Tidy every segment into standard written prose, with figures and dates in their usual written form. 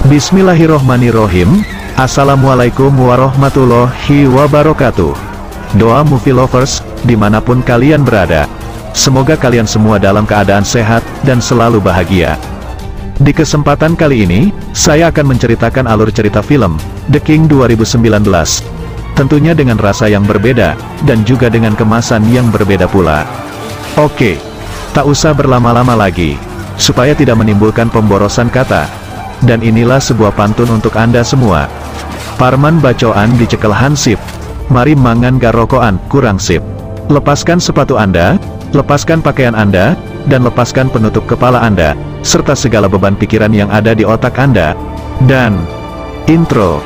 Bismillahirrohmanirrohim. Assalamualaikum warahmatullahi wabarakatuh. Doa movie lovers, dimanapun kalian berada. Semoga kalian semua dalam keadaan sehat, dan selalu bahagia. Di kesempatan kali ini, saya akan menceritakan alur cerita film, The King 2019. Tentunya dengan rasa yang berbeda, dan juga dengan kemasan yang berbeda pula. Oke, tak usah berlama-lama lagi, supaya tidak menimbulkan pemborosan kata. Dan inilah sebuah pantun untuk Anda semua. Parman bacoan dicekel hansip. Mari mangan garokoan, kurang sip. Lepaskan sepatu Anda, lepaskan pakaian Anda, dan lepaskan penutup kepala Anda, serta segala beban pikiran yang ada di otak Anda. Dan, intro.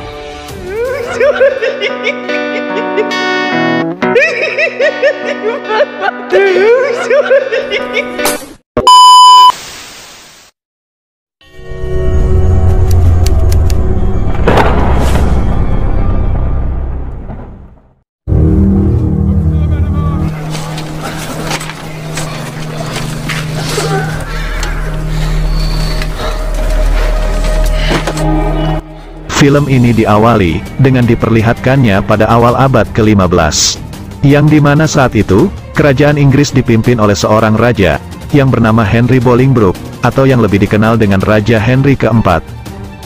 Film ini diawali dengan diperlihatkannya pada awal abad ke-15. Yang dimana saat itu, kerajaan Inggris dipimpin oleh seorang raja, yang bernama Henry Bolingbroke, atau yang lebih dikenal dengan Raja Henry keempat.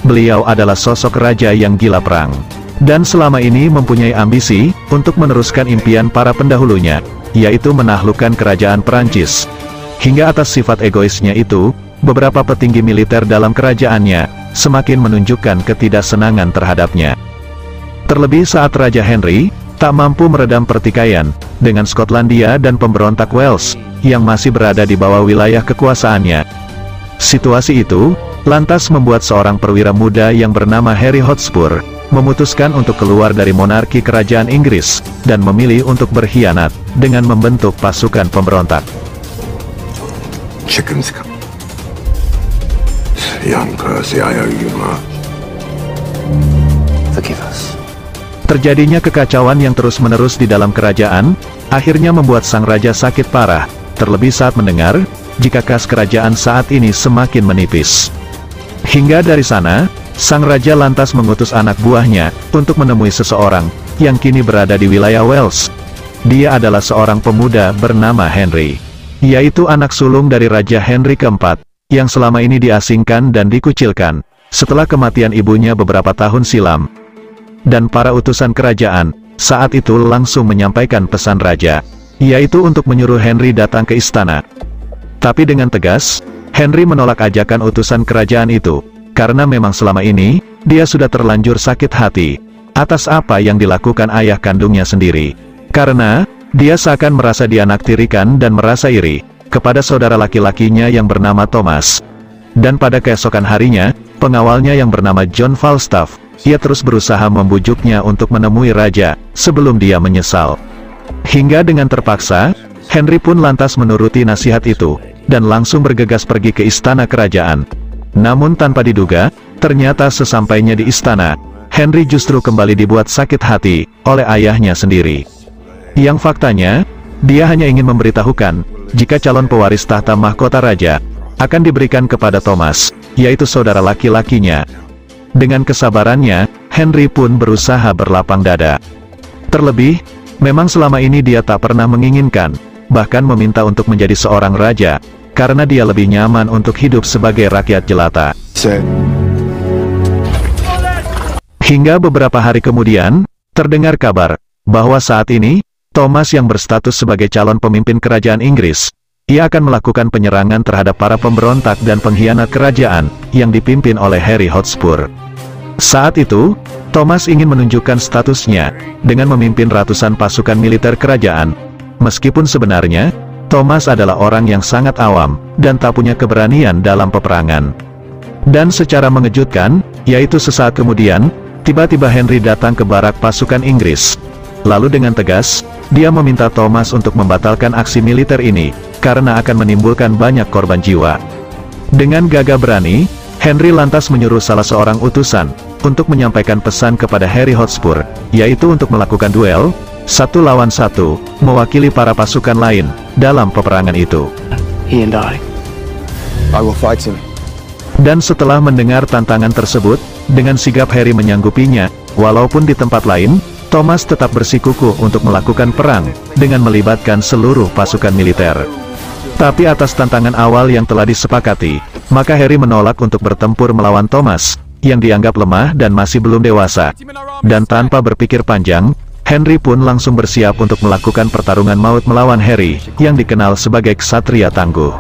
Beliau adalah sosok raja yang gila perang. Dan selama ini mempunyai ambisi, untuk meneruskan impian para pendahulunya, yaitu menaklukkan kerajaan Perancis. Hingga atas sifat egoisnya itu, beberapa petinggi militer dalam kerajaannya, semakin menunjukkan ketidaksenangan terhadapnya. Terlebih saat Raja Henry, tak mampu meredam pertikaian, dengan Skotlandia dan pemberontak Wales, yang masih berada di bawah wilayah kekuasaannya. Situasi itu, lantas membuat seorang perwira muda yang bernama Harry Hotspur, memutuskan untuk keluar dari monarki kerajaan Inggris, dan memilih untuk berkhianat, dengan membentuk pasukan pemberontak. Chickens. Young Percy, I owe you much. Forgive us. Terjadinya kekacauan yang terus-menerus di dalam kerajaan, akhirnya membuat sang raja sakit parah, terlebih saat mendengar, jika kas kerajaan saat ini semakin menipis. Hingga dari sana, sang raja lantas mengutus anak buahnya, untuk menemui seseorang, yang kini berada di wilayah Wales. Dia adalah seorang pemuda bernama Henry, yaitu anak sulung dari Raja Henry keempat, yang selama ini diasingkan dan dikucilkan, setelah kematian ibunya beberapa tahun silam. Dan para utusan kerajaan, saat itu langsung menyampaikan pesan raja, yaitu untuk menyuruh Henry datang ke istana. Tapi dengan tegas, Henry menolak ajakan utusan kerajaan itu, karena memang selama ini, dia sudah terlanjur sakit hati, atas apa yang dilakukan ayah kandungnya sendiri. Karena, dia seakan merasa dianaktirikan dan merasa iri, kepada saudara laki-lakinya yang bernama Thomas. Dan pada keesokan harinya, pengawalnya yang bernama John Falstaff, ia terus berusaha membujuknya untuk menemui raja, sebelum dia menyesal. Hingga dengan terpaksa, Henry pun lantas menuruti nasihat itu, dan langsung bergegas pergi ke istana kerajaan. Namun tanpa diduga, ternyata sesampainya di istana, Henry justru kembali dibuat sakit hati, oleh ayahnya sendiri. Yang faktanya, dia hanya ingin memberitahukan, jika calon pewaris tahta mahkota raja, akan diberikan kepada Thomas, yaitu saudara laki-lakinya. Dengan kesabarannya, Henry pun berusaha berlapang dada. Terlebih, memang selama ini dia tak pernah menginginkan, bahkan meminta untuk menjadi seorang raja, karena dia lebih nyaman untuk hidup sebagai rakyat jelata. Hingga beberapa hari kemudian, terdengar kabar, bahwa saat ini, Thomas yang berstatus sebagai calon pemimpin kerajaan Inggris, ia akan melakukan penyerangan terhadap para pemberontak dan pengkhianat kerajaan, yang dipimpin oleh Harry Hotspur. Saat itu, Thomas ingin menunjukkan statusnya, dengan memimpin ratusan pasukan militer kerajaan. Meskipun sebenarnya, Thomas adalah orang yang sangat awam, dan tak punya keberanian dalam peperangan. Dan secara mengejutkan, yaitu sesaat kemudian, tiba-tiba Henry datang ke barak pasukan Inggris. Lalu dengan tegas, dia meminta Thomas untuk membatalkan aksi militer ini, karena akan menimbulkan banyak korban jiwa. Dengan gagah berani, Henry lantas menyuruh salah seorang utusan, untuk menyampaikan pesan kepada Harry Hotspur, yaitu untuk melakukan duel, 1 lawan 1, mewakili para pasukan lain, dalam peperangan itu. I will fight him. Dan setelah mendengar tantangan tersebut, dengan sigap Harry menyanggupinya, walaupun di tempat lain, Thomas tetap bersikukuh untuk melakukan perang, dengan melibatkan seluruh pasukan militer. Tapi atas tantangan awal yang telah disepakati, maka Harry menolak untuk bertempur melawan Thomas, yang dianggap lemah dan masih belum dewasa. Dan tanpa berpikir panjang, Henry pun langsung bersiap untuk melakukan pertarungan maut melawan Harry, yang dikenal sebagai ksatria tangguh.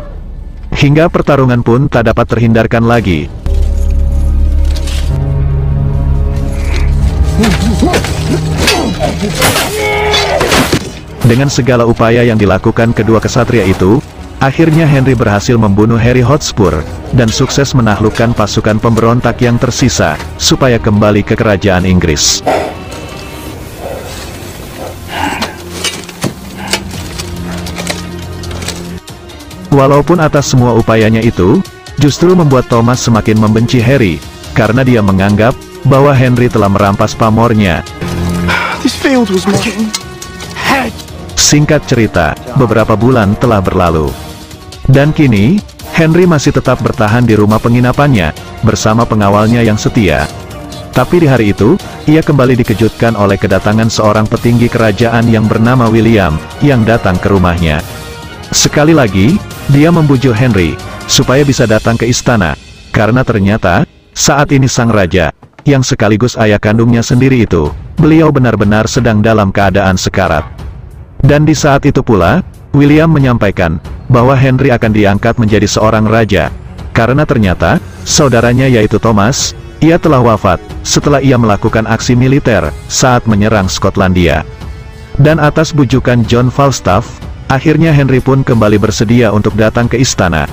Hingga pertarungan pun tak dapat terhindarkan lagi. Dengan segala upaya yang dilakukan kedua ksatria itu, akhirnya Henry berhasil membunuh Harry Hotspur, dan sukses menaklukkan pasukan pemberontak yang tersisa, supaya kembali ke kerajaan Inggris. Walaupun atas semua upayanya itu, justru membuat Thomas semakin membenci Harry, karena dia menganggap bahwa Henry telah merampas pamornya. Singkat cerita, beberapa bulan telah berlalu. Dan kini, Henry masih tetap bertahan di rumah penginapannya, bersama pengawalnya yang setia. Tapi di hari itu, ia kembali dikejutkan oleh kedatangan seorang petinggi kerajaan yang bernama William, yang datang ke rumahnya. Sekali lagi, dia membujuk Henry, supaya bisa datang ke istana, karena ternyata, saat ini sang raja, yang sekaligus ayah kandungnya sendiri itu, beliau benar-benar sedang dalam keadaan sekarat. Dan di saat itu pula, William menyampaikan, bahwa Henry akan diangkat menjadi seorang raja, karena ternyata, saudaranya yaitu Thomas, ia telah wafat, setelah ia melakukan aksi militer, saat menyerang Skotlandia. Dan atas bujukan John Falstaff, akhirnya Henry pun kembali bersedia untuk datang ke istana.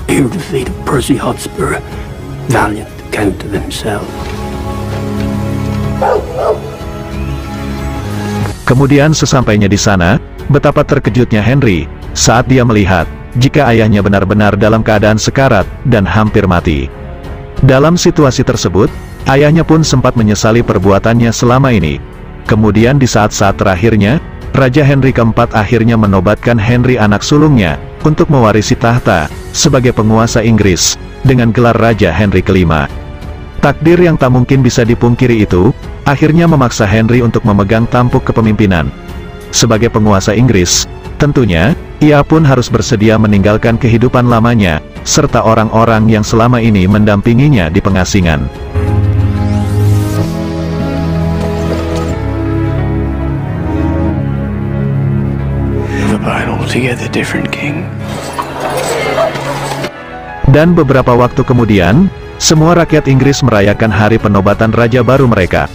Kemudian sesampainya di sana, betapa terkejutnya Henry, saat dia melihat, jika ayahnya benar-benar dalam keadaan sekarat, dan hampir mati. Dalam situasi tersebut, ayahnya pun sempat menyesali perbuatannya selama ini. Kemudian di saat-saat terakhirnya, Raja Henry keempat akhirnya menobatkan Henry anak sulungnya, untuk mewarisi tahta, sebagai penguasa Inggris, dengan gelar Raja Henry kelima. Takdir yang tak mungkin bisa dipungkiri itu, akhirnya memaksa Henry untuk memegang tampuk kepemimpinan. Sebagai penguasa Inggris, tentunya, ia pun harus bersedia meninggalkan kehidupan lamanya, serta orang-orang yang selama ini mendampinginya di pengasingan. Dan beberapa waktu kemudian, semua rakyat Inggris merayakan hari penobatan raja baru mereka.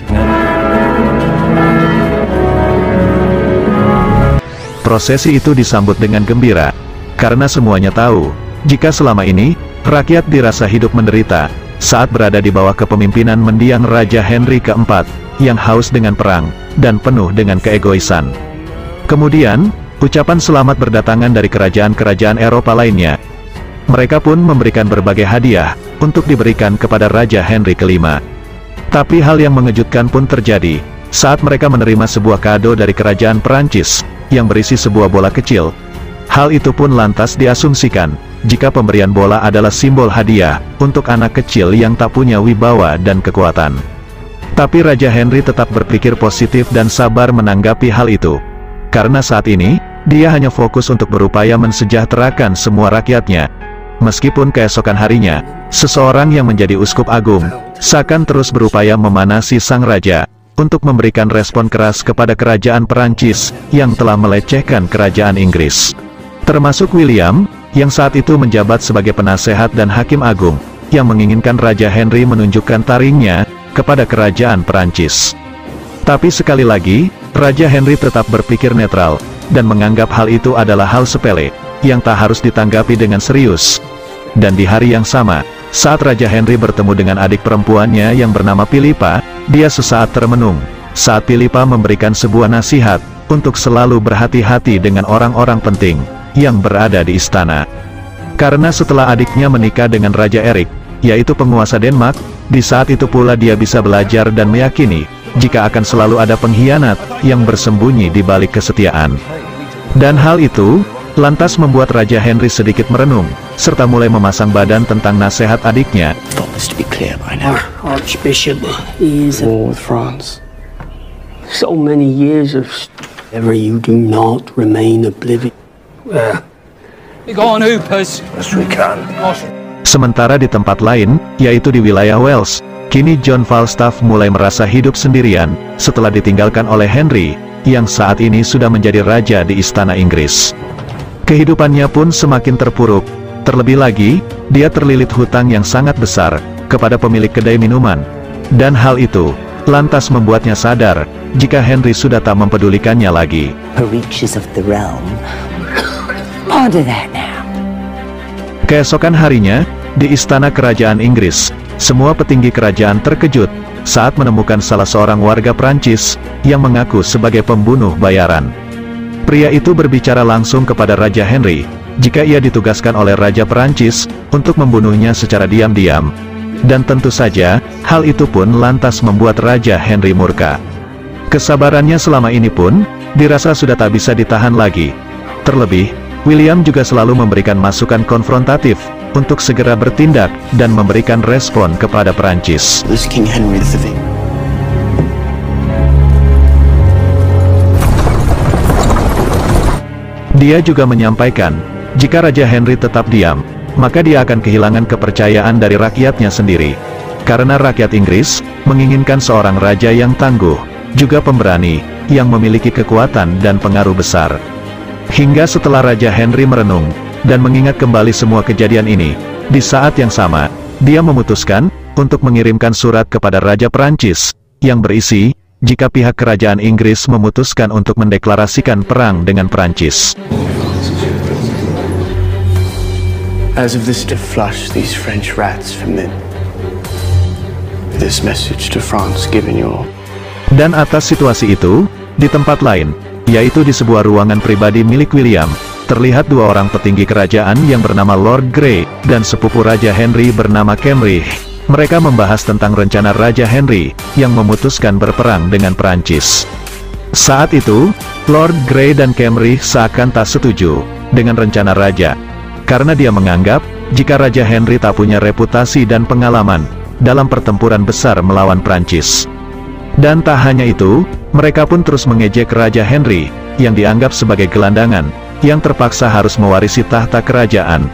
Prosesi itu disambut dengan gembira, karena semuanya tahu, jika selama ini, rakyat dirasa hidup menderita, saat berada di bawah kepemimpinan mendiang Raja Henry keempat, yang haus dengan perang, dan penuh dengan keegoisan. Kemudian, ucapan selamat berdatangan dari kerajaan-kerajaan Eropa lainnya. Mereka pun memberikan berbagai hadiah, untuk diberikan kepada Raja Henry kelima. Tapi hal yang mengejutkan pun terjadi, saat mereka menerima sebuah kado dari kerajaan Perancis, yang berisi sebuah bola kecil. Hal itu pun lantas diasumsikan, jika pemberian bola adalah simbol hadiah, untuk anak kecil yang tak punya wibawa dan kekuatan. Tapi Raja Henry tetap berpikir positif dan sabar menanggapi hal itu. Karena saat ini, dia hanya fokus untuk berupaya mensejahterakan semua rakyatnya. Meskipun keesokan harinya, seseorang yang menjadi uskup agung, seakan terus berupaya memanasi sang raja, untuk memberikan respon keras kepada kerajaan Perancis, yang telah melecehkan kerajaan Inggris. Termasuk William, yang saat itu menjabat sebagai penasehat dan hakim agung, yang menginginkan Raja Henry menunjukkan taringnya, kepada kerajaan Perancis. Tapi sekali lagi, Raja Henry tetap berpikir netral, dan menganggap hal itu adalah hal sepele, yang tak harus ditanggapi dengan serius. Dan di hari yang sama, saat Raja Henry bertemu dengan adik perempuannya yang bernama Philippa, dia sesaat termenung, saat Philippa memberikan sebuah nasihat, untuk selalu berhati-hati dengan orang-orang penting, yang berada di istana. Karena setelah adiknya menikah dengan Raja Erik, yaitu penguasa Denmark, di saat itu pula dia bisa belajar dan meyakini, jika akan selalu ada pengkhianat, yang bersembunyi di balik kesetiaan. Dan hal itu, lantas membuat Raja Henry sedikit merenung, serta mulai memasang badan tentang nasihat adiknya. To be clear by now. Archbishop is at war with France. So many years of ever you do not remain oblivious. You go on, Hoopers. Yes, we can. Sementara di tempat lain, yaitu di wilayah Wales, kini John Falstaff mulai merasa hidup sendirian, setelah ditinggalkan oleh Henry, yang saat ini sudah menjadi raja di istana Inggris. Kehidupannya pun semakin terpuruk, terlebih lagi, dia terlilit hutang yang sangat besar, kepada pemilik kedai minuman. Dan hal itu, lantas membuatnya sadar, jika Henry sudah tak mempedulikannya lagi. The reaches of the realm. Ponder that now. Keesokan harinya, di istana kerajaan Inggris, semua petinggi kerajaan terkejut, saat menemukan salah seorang warga Prancis, yang mengaku sebagai pembunuh bayaran. Pria itu berbicara langsung kepada Raja Henry, jika ia ditugaskan oleh Raja Perancis, untuk membunuhnya secara diam-diam. Dan tentu saja, hal itu pun lantas membuat Raja Henry murka. Kesabarannya selama ini pun, dirasa sudah tak bisa ditahan lagi. Terlebih, William juga selalu memberikan masukan konfrontatif, untuk segera bertindak, dan memberikan respon kepada Perancis. This King Henry VI. Dia juga menyampaikan, jika Raja Henry tetap diam, maka dia akan kehilangan kepercayaan dari rakyatnya sendiri. Karena rakyat Inggris, menginginkan seorang raja yang tangguh, juga pemberani, yang memiliki kekuatan dan pengaruh besar. Hingga setelah Raja Henry merenung, dan mengingat kembali semua kejadian ini, di saat yang sama, dia memutuskan, untuk mengirimkan surat kepada Raja Perancis, yang berisi, jika pihak kerajaan Inggris memutuskan untuk mendeklarasikan perang dengan Perancis. As of this to flush these French rats from it. This message to France given your. Dan atas situasi itu, di tempat lain, yaitu di sebuah ruangan pribadi milik William, terlihat dua orang petinggi kerajaan yang bernama Lord Grey, dan sepupu Raja Henry bernama Camry. Mereka membahas tentang rencana Raja Henry, yang memutuskan berperang dengan Perancis. Saat itu, Lord Grey dan Camry seakan tak setuju, dengan rencana Raja. Karena dia menganggap, jika Raja Henry tak punya reputasi dan pengalaman, dalam pertempuran besar melawan Prancis. Dan tak hanya itu, mereka pun terus mengejek Raja Henry, yang dianggap sebagai gelandangan, yang terpaksa harus mewarisi tahta kerajaan.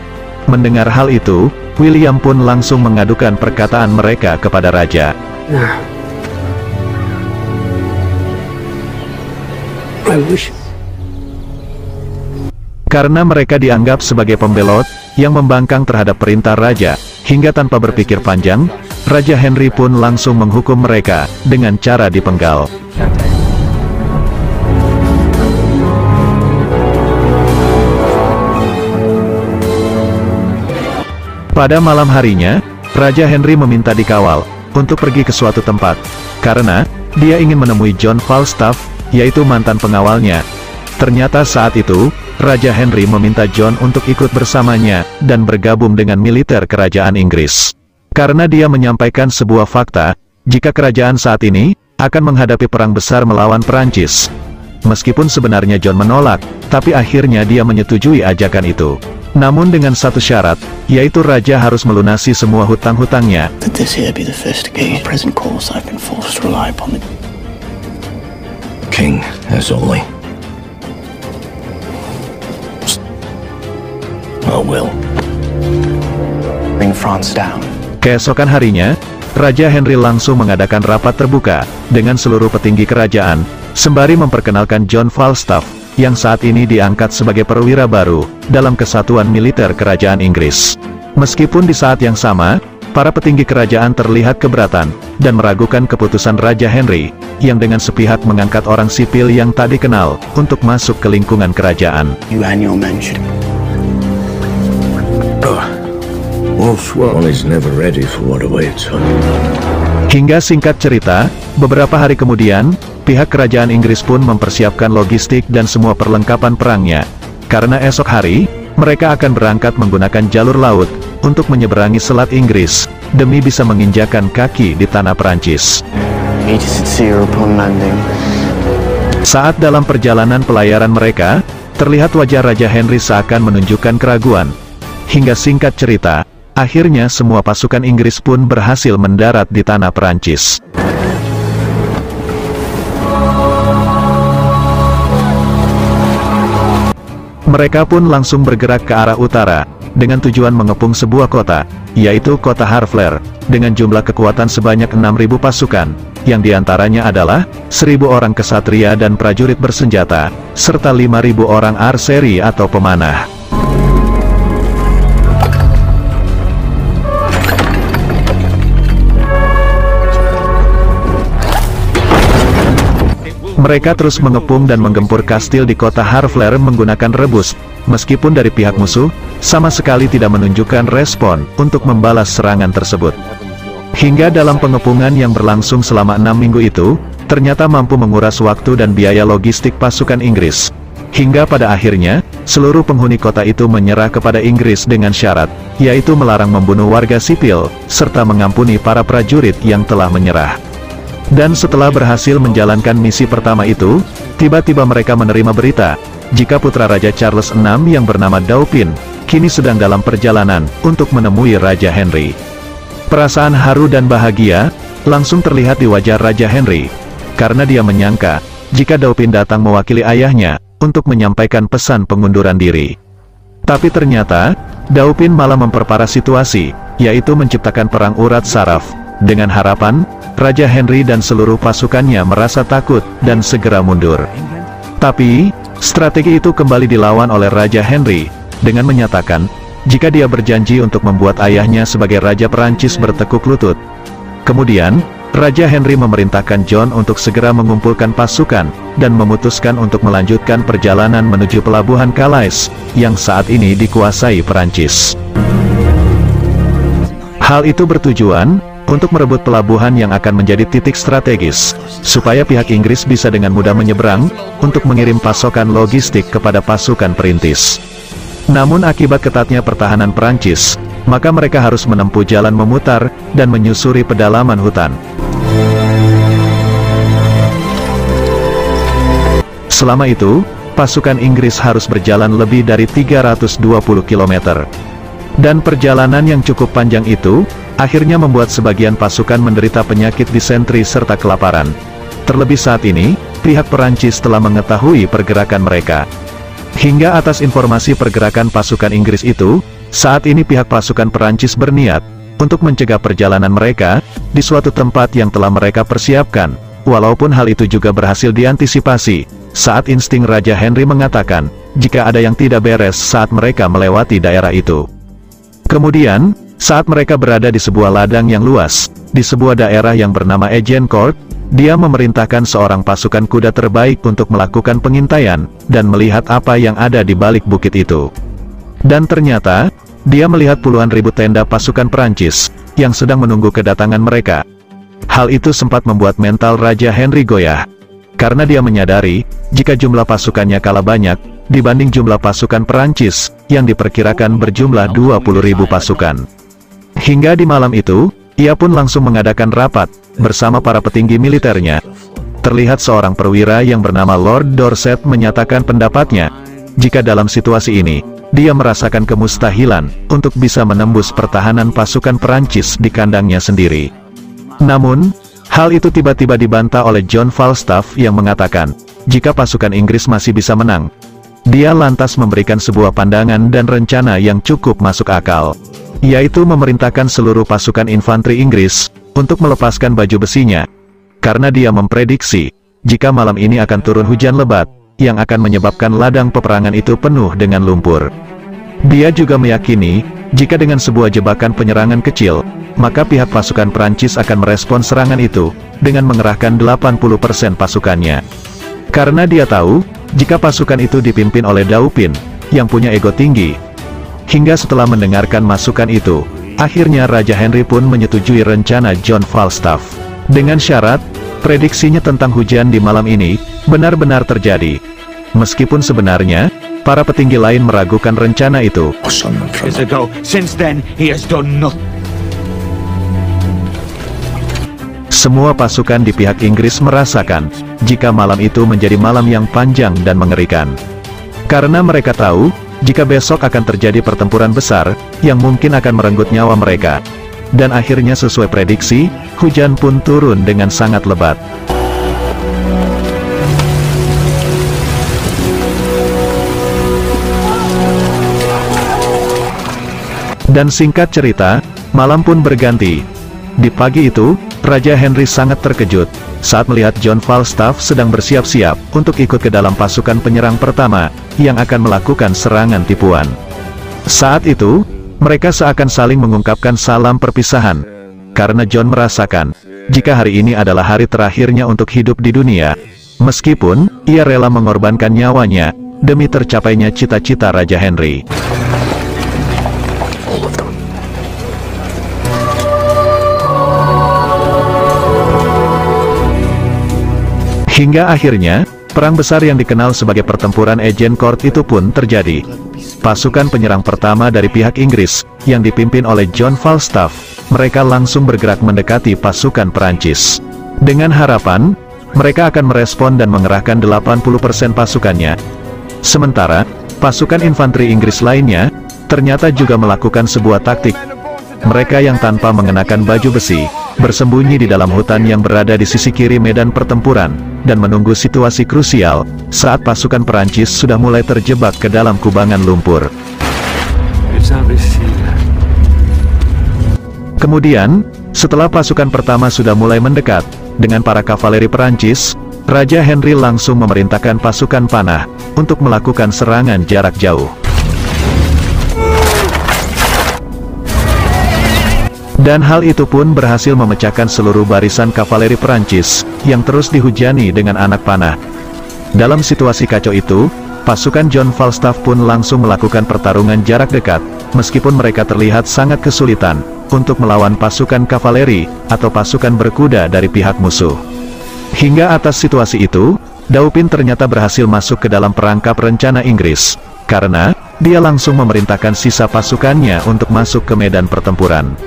Mendengar hal itu, William pun langsung mengadukan perkataan mereka kepada Raja. Nah, I wish. Karena mereka dianggap sebagai pembelot, yang membangkang terhadap perintah Raja, hingga tanpa berpikir panjang, Raja Henry pun langsung menghukum mereka, dengan cara dipenggal. Pada malam harinya, Raja Henry meminta dikawal, untuk pergi ke suatu tempat, karena, dia ingin menemui John Falstaff, yaitu mantan pengawalnya. Ternyata saat itu, Raja Henry meminta John untuk ikut bersamanya, dan bergabung dengan militer kerajaan Inggris. Karena dia menyampaikan sebuah fakta, jika kerajaan saat ini, akan menghadapi perang besar melawan Perancis. Meskipun sebenarnya John menolak, tapi akhirnya dia menyetujui ajakan itu. Namun dengan satu syarat, yaitu Raja harus melunasi semua hutang-hutangnya. That this here be the first occasion present course I've been forced to rely upon the King, as only. I will. bring France down. Keesokan harinya, Raja Henry langsung mengadakan rapat terbuka, dengan seluruh petinggi kerajaan, sembari memperkenalkan John Falstaff, yang saat ini diangkat sebagai perwira baru, dalam kesatuan militer kerajaan Inggris. Meskipun di saat yang sama, para petinggi kerajaan terlihat keberatan, dan meragukan keputusan Raja Henry, yang dengan sepihak mengangkat orang sipil yang tak dikenal, untuk masuk ke lingkungan kerajaan. You and your men should. One is never ready for what awaits. Hingga singkat cerita, beberapa hari kemudian, pihak kerajaan Inggris pun mempersiapkan logistik dan semua perlengkapan perangnya. Karena esok hari, mereka akan berangkat menggunakan jalur laut, untuk menyeberangi Selat Inggris, demi bisa menginjakan kaki di tanah Perancis. Sincere upon landing. Saat dalam perjalanan pelayaran mereka, terlihat wajah Raja Henry seakan menunjukkan keraguan. Hingga singkat cerita, akhirnya semua pasukan Inggris pun berhasil mendarat di tanah Perancis. Mereka pun langsung bergerak ke arah utara, dengan tujuan mengepung sebuah kota, yaitu kota Harfleur, dengan jumlah kekuatan sebanyak 6.000 pasukan, yang diantaranya adalah 1.000 orang kesatria dan prajurit bersenjata, serta 5.000 orang arseri atau pemanah. Mereka terus mengepung dan menggempur kastil di kota Harfleur menggunakan rebus, meskipun dari pihak musuh, sama sekali tidak menunjukkan respon untuk membalas serangan tersebut. Hingga dalam pengepungan yang berlangsung selama 6 minggu itu, ternyata mampu menguras waktu dan biaya logistik pasukan Inggris. Hingga pada akhirnya, seluruh penghuni kota itu menyerah kepada Inggris dengan syarat, yaitu melarang membunuh warga sipil, serta mengampuni para prajurit yang telah menyerah. Dan setelah berhasil menjalankan misi pertama itu, tiba-tiba mereka menerima berita, jika putra Raja Charles VI yang bernama Dauphin, kini sedang dalam perjalanan untuk menemui Raja Henry. Perasaan haru dan bahagia langsung terlihat di wajah Raja Henry, karena dia menyangka, jika Dauphin datang mewakili ayahnya, untuk menyampaikan pesan pengunduran diri. Tapi ternyata, Dauphin malah memperparah situasi, yaitu menciptakan perang urat saraf, dengan harapan, Raja Henry dan seluruh pasukannya merasa takut dan segera mundur. Tapi, strategi itu kembali dilawan oleh Raja Henry, dengan menyatakan, jika dia berjanji untuk membuat ayahnya sebagai Raja Perancis bertekuk lutut. Kemudian, Raja Henry memerintahkan John untuk segera mengumpulkan pasukan, dan memutuskan untuk melanjutkan perjalanan menuju pelabuhan Calais, yang saat ini dikuasai Perancis. Hal itu bertujuan untuk merebut pelabuhan yang akan menjadi titik strategis, supaya pihak Inggris bisa dengan mudah menyeberang, untuk mengirim pasokan logistik kepada pasukan perintis. Namun akibat ketatnya pertahanan Perancis, maka mereka harus menempuh jalan memutar, dan menyusuri pedalaman hutan. Selama itu, pasukan Inggris harus berjalan lebih dari 320 km. Dan perjalanan yang cukup panjang itu, akhirnya membuat sebagian pasukan menderita penyakit disentri serta kelaparan. Terlebih saat ini, pihak Perancis telah mengetahui pergerakan mereka. Hingga atas informasi pergerakan pasukan Inggris itu, saat ini pihak pasukan Perancis berniat untuk mencegah perjalanan mereka di suatu tempat yang telah mereka persiapkan, walaupun hal itu juga berhasil diantisipasi, saat insting Raja Henry mengatakan, jika ada yang tidak beres saat mereka melewati daerah itu. Kemudian, saat mereka berada di sebuah ladang yang luas, di sebuah daerah yang bernama Agincourt, dia memerintahkan seorang pasukan kuda terbaik untuk melakukan pengintaian, dan melihat apa yang ada di balik bukit itu. Dan ternyata, dia melihat puluhan ribu tenda pasukan Perancis, yang sedang menunggu kedatangan mereka. Hal itu sempat membuat mental Raja Henry goyah, karena dia menyadari, jika jumlah pasukannya kalah banyak, dibanding jumlah pasukan Perancis, yang diperkirakan berjumlah 20.000 pasukan. Hingga di malam itu, ia pun langsung mengadakan rapat, bersama para petinggi militernya. Terlihat seorang perwira yang bernama Lord Dorset menyatakan pendapatnya, jika dalam situasi ini, dia merasakan kemustahilan, untuk bisa menembus pertahanan pasukan Perancis di kandangnya sendiri. Namun, hal itu tiba-tiba dibantah oleh John Falstaff yang mengatakan, jika pasukan Inggris masih bisa menang. Dia lantas memberikan sebuah pandangan dan rencana yang cukup masuk akal, yaitu memerintahkan seluruh pasukan infanteri Inggris untuk melepaskan baju besinya, karena dia memprediksi jika malam ini akan turun hujan lebat yang akan menyebabkan ladang peperangan itu penuh dengan lumpur. Dia juga meyakini jika dengan sebuah jebakan penyerangan kecil, maka pihak pasukan Prancis akan merespon serangan itu dengan mengerahkan 80% pasukannya. Karena dia tahu, jika pasukan itu dipimpin oleh Dauphin, yang punya ego tinggi. Hingga setelah mendengarkan masukan itu, akhirnya Raja Henry pun menyetujui rencana John Falstaff. Dengan syarat, prediksinya tentang hujan di malam ini, benar-benar terjadi. Meskipun sebenarnya, para petinggi lain meragukan rencana itu. Semua pasukan di pihak Inggris merasakan, jika malam itu menjadi malam yang panjang dan mengerikan. Karena mereka tahu, jika besok akan terjadi pertempuran besar, yang mungkin akan merenggut nyawa mereka. Dan akhirnya sesuai prediksi, hujan pun turun dengan sangat lebat. Dan singkat cerita, malam pun berganti. Di pagi itu, Raja Henry sangat terkejut saat melihat John Falstaff sedang bersiap-siap untuk ikut ke dalam pasukan penyerang pertama yang akan melakukan serangan tipuan. Saat itu, mereka seakan saling mengungkapkan salam perpisahan, karena John merasakan jika hari ini adalah hari terakhirnya untuk hidup di dunia, meskipun ia rela mengorbankan nyawanya demi tercapainya cita-cita Raja Henry. Hingga akhirnya, perang besar yang dikenal sebagai pertempuran Agincourt itu pun terjadi. Pasukan penyerang pertama dari pihak Inggris, yang dipimpin oleh John Falstaff, mereka langsung bergerak mendekati pasukan Perancis. Dengan harapan, mereka akan merespon dan mengerahkan 80% pasukannya. Sementara, pasukan infanteri Inggris lainnya, ternyata juga melakukan sebuah taktik. Mereka yang tanpa mengenakan baju besi, bersembunyi di dalam hutan yang berada di sisi kiri medan pertempuran, dan menunggu situasi krusial, saat pasukan Perancis sudah mulai terjebak ke dalam kubangan lumpur. Kemudian, setelah pasukan pertama sudah mulai mendekat, dengan para kavaleri Perancis, Raja Henry langsung memerintahkan pasukan panah, untuk melakukan serangan jarak jauh. Dan hal itu pun berhasil memecahkan seluruh barisan kavaleri Perancis, yang terus dihujani dengan anak panah. Dalam situasi kacau itu, pasukan John Falstaff pun langsung melakukan pertarungan jarak dekat, meskipun mereka terlihat sangat kesulitan, untuk melawan pasukan kavaleri, atau pasukan berkuda dari pihak musuh. Hingga atas situasi itu, Dauphin ternyata berhasil masuk ke dalam perangkap rencana Inggris, karena dia langsung memerintahkan sisa pasukannya untuk masuk ke medan pertempuran.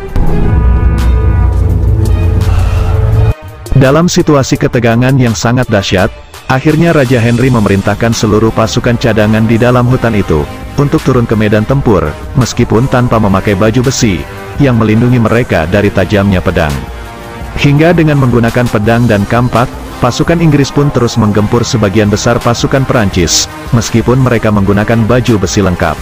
Dalam situasi ketegangan yang sangat dahsyat, akhirnya Raja Henry memerintahkan seluruh pasukan cadangan di dalam hutan itu, untuk turun ke medan tempur, meskipun tanpa memakai baju besi, yang melindungi mereka dari tajamnya pedang. Hingga dengan menggunakan pedang dan kampak, pasukan Inggris pun terus menggempur sebagian besar pasukan Perancis, meskipun mereka menggunakan baju besi lengkap.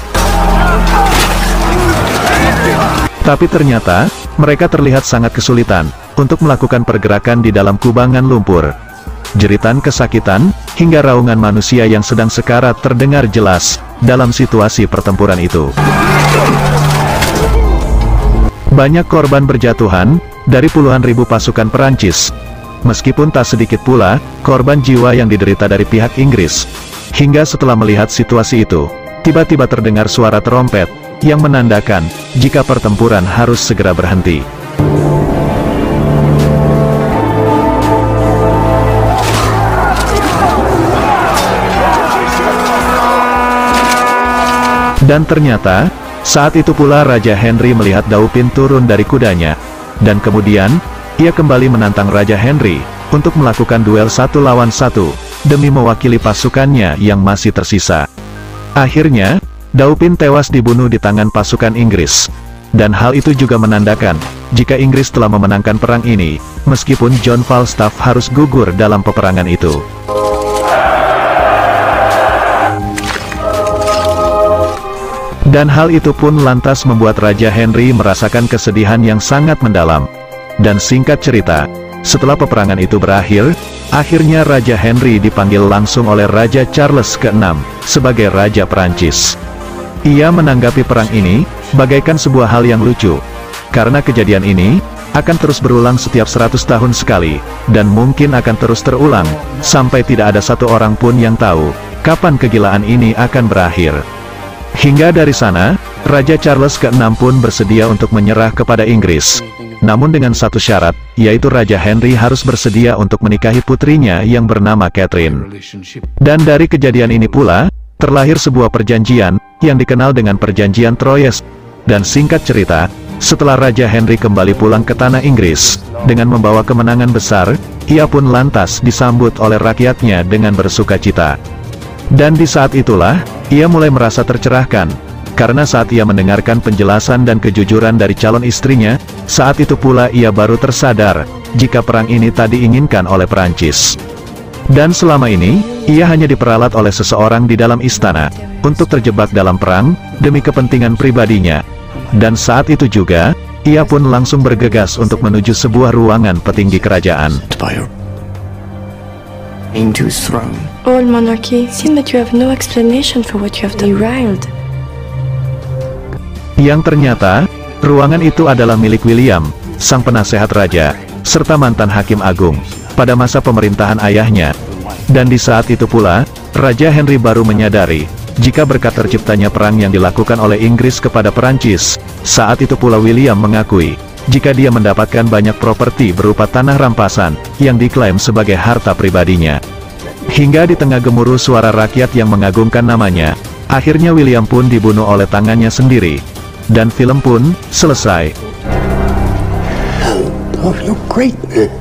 Tapi ternyata, mereka terlihat sangat kesulitan, untuk melakukan pergerakan di dalam kubangan lumpur. Jeritan kesakitan, hingga raungan manusia yang sedang sekarat terdengar jelas, dalam situasi pertempuran itu. Banyak korban berjatuhan, dari puluhan ribu pasukan Perancis. Meskipun tak sedikit pula, korban jiwa yang diderita dari pihak Inggris. Hingga setelah melihat situasi itu, tiba-tiba terdengar suara trompet, yang menandakan, jika pertempuran harus segera berhenti. Dan ternyata, saat itu pula Raja Henry melihat Dauphin turun dari kudanya. Dan kemudian, ia kembali menantang Raja Henry, untuk melakukan duel 1 lawan 1, demi mewakili pasukannya yang masih tersisa. Akhirnya, Dauphin tewas dibunuh di tangan pasukan Inggris. Dan hal itu juga menandakan, jika Inggris telah memenangkan perang ini, meskipun John Falstaff harus gugur dalam peperangan itu. Dan hal itu pun lantas membuat Raja Henry merasakan kesedihan yang sangat mendalam. Dan singkat cerita, setelah peperangan itu berakhir, akhirnya Raja Henry dipanggil langsung oleh Raja Charles ke-6, sebagai Raja Perancis. Ia menanggapi perang ini, bagaikan sebuah hal yang lucu. Karena kejadian ini, akan terus berulang setiap 100 tahun sekali, dan mungkin akan terus terulang, sampai tidak ada satu orang pun yang tahu, kapan kegilaan ini akan berakhir. Hingga dari sana, Raja Charles ke-6 pun bersedia untuk menyerah kepada Inggris. Namun dengan satu syarat, yaitu Raja Henry harus bersedia untuk menikahi putrinya yang bernama Catherine. Dan dari kejadian ini pula, terlahir sebuah perjanjian, yang dikenal dengan Perjanjian Troyes. Dan singkat cerita, setelah Raja Henry kembali pulang ke tanah Inggris, dengan membawa kemenangan besar, ia pun lantas disambut oleh rakyatnya dengan bersukacita. Dan di saat itulah, Ia mulai merasa tercerahkan, karena saat ia mendengarkan penjelasan dan kejujuran dari calon istrinya, saat itu pula ia baru tersadar, jika perang ini tak diinginkan oleh Perancis. Dan selama ini, ia hanya diperalat oleh seseorang di dalam istana, untuk terjebak dalam perang, demi kepentingan pribadinya. Dan saat itu juga, ia pun langsung bergegas untuk menuju sebuah ruangan petinggi kerajaan. All monarchy, seem that you have no explanation for what you have derailed. Yang ternyata, ruangan itu adalah milik William, sang penasehat raja, serta mantan hakim agung, pada masa pemerintahan ayahnya. Dan di saat itu pula, Raja Henry baru menyadari, jika berkat terciptanya perang yang dilakukan oleh Inggris kepada Perancis, saat itu pula William mengakui, jika dia mendapatkan banyak properti berupa tanah rampasan, yang diklaim sebagai harta pribadinya. Hingga di tengah gemuruh suara rakyat yang mengagungkan namanya, akhirnya William pun dibunuh oleh tangannya sendiri. Dan film pun selesai. Of your greatness.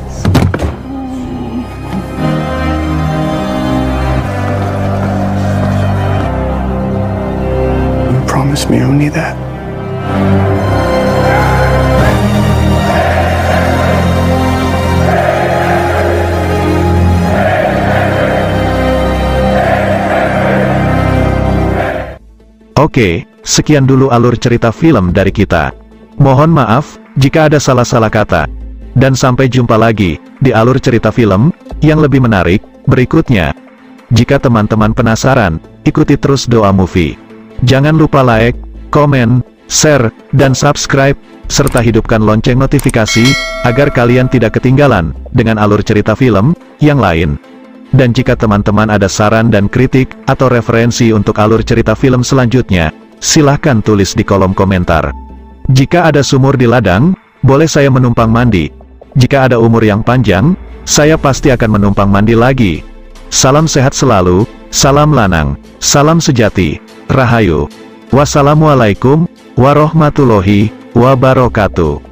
You promised me only that. Oke, sekian dulu alur cerita film dari kita. Mohon maaf, jika ada salah-salah kata. Dan sampai jumpa lagi, di alur cerita film, yang lebih menarik, berikutnya. Jika teman-teman penasaran, ikuti terus Doa Movie. Jangan lupa like, komen, share, dan subscribe, serta hidupkan lonceng notifikasi, agar kalian tidak ketinggalan, dengan alur cerita film, yang lain. Dan jika teman-teman ada saran dan kritik, atau referensi untuk alur cerita film selanjutnya, silahkan tulis di kolom komentar. Jika ada sumur di ladang, boleh saya menumpang mandi. Jika ada umur yang panjang, saya pasti akan menumpang mandi lagi. Salam sehat selalu, salam lanang, salam sejati, rahayu. Wassalamualaikum warahmatullahi wabarakatuh.